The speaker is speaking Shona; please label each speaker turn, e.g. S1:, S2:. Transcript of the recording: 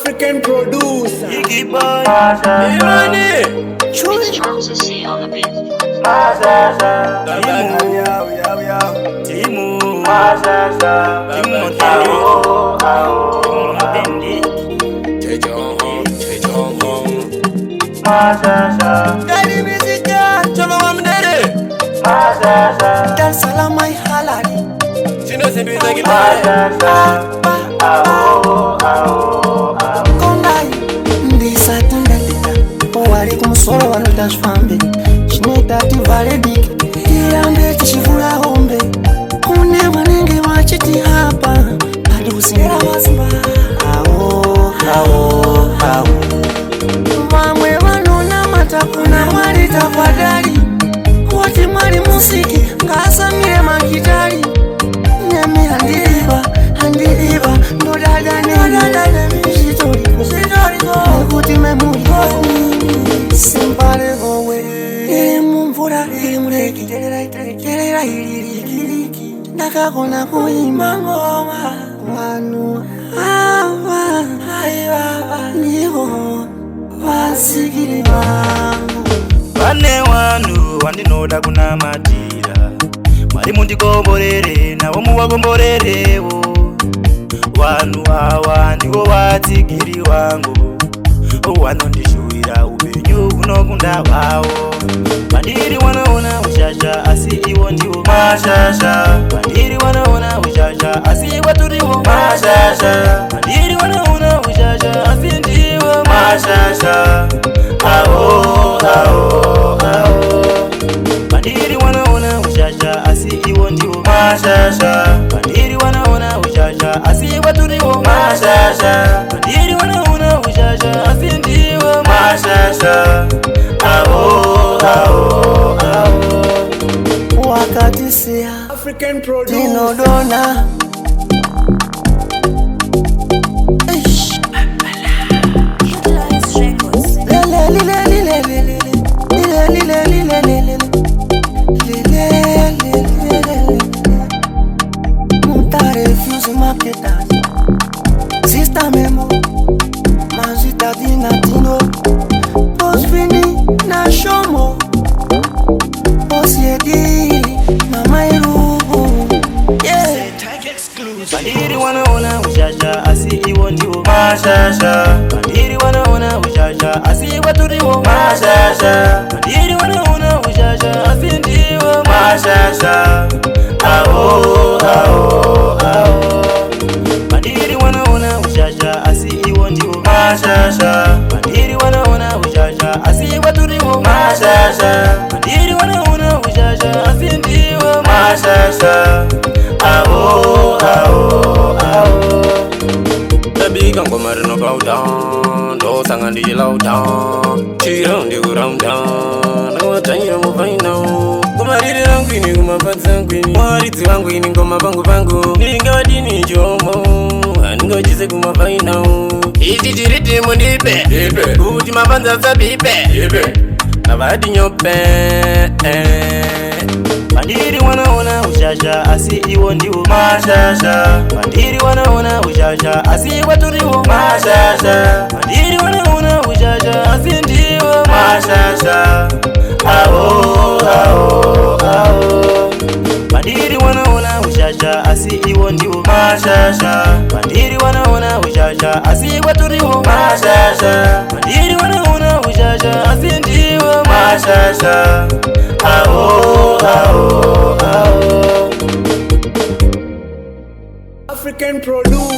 S1: African producer.
S2: Iggy boy, Imani.
S3: Charles is C on the beat.
S2: Timu, Daddy Musica, Chama Mamdere.
S1: Dar salamai halali.
S2: Sino se pide que
S1: Kondai ndisa tundalita. Owari kumusoro wano tashfambe. Chineta tivale diki. Kirambe chishivula hombe. Kune manenge wachiti hapa. Hadi usingira wazima. Mamwe wanona matakuna mwari tafadhali. Wote mwari musiki ngasa mire makitari. Nemi handiriva ndo dada nemi Shitoriko Kuti memuri Simpare gowe Ili mumvura ili mureki Terera ilirikiriki Nakakona kuimba ngoma Wanu hawa Haiwa Niho Wasikiri wangu
S2: Bane wanu wandinoda kuna matira Mwari mundigomborere nabo muwagomborerewo Wanu hawa nigo watsigiri wangu Wanondishuira upenyu unokunda wawo Bandiri wanaona ushasha asi iwo ndiwo mashasha Bandiri wanaona ushasha asi waturiwo mashasha Bandiri wanaona ushasha asi ndiwo mashasha Bandiri wanaona ushasha asi iwo ndiwo mashasha Bandiri wanaona ushasha asi waturiwo mashasha Bandiri wanaona ushasha asi ndiwo mashasha
S1: Wakati siya
S4: African producer.
S1: Dinodona Sista Memo Mazita Dinatino Boss Vini na Shomo Boss Yedi Mama Irubu Yeah
S2: Bandiri wanaona ushasha asi iwo ndiwo mashasha Bandiri wanaona ushasha asi waturiwo mashasha Bandiri wanaona ushasha asi ndiwo mashasha Bandiri wanaona ushasha asi iwo ndiwo mashasha Bandiri wanaona ushasha asi waturiwo mashasha Bandiri wanaona ushasha asi ndiwo mashasha Tabiga ngoma rino bow down Do sanga ndi low down Chiro ndi round down Nawa tanyira mufaina Ngoma riri rangu ini ngoma panza ngwini Mwarizi wangu ini ngoma pangu Nilinga wadini jomo Ningo jise kuma faina Iti jiriti mundipe Kuti mapanza sabipe Nabadi nyope Bandiri wanaona ushasha asi iwo ndiwo mashasha Bandiri wanaona ushasha asi waturiwo mashasha Bandiri wanaona ushasha asi ndiwo mashasha Bandiri wanaona ushasha asi iwo ndiwo mashasha Bandiri wanaona ushasha asi waturiwo mashasha Bandiri wanaona ushasha asi ndiwo mashasha
S4: African producer.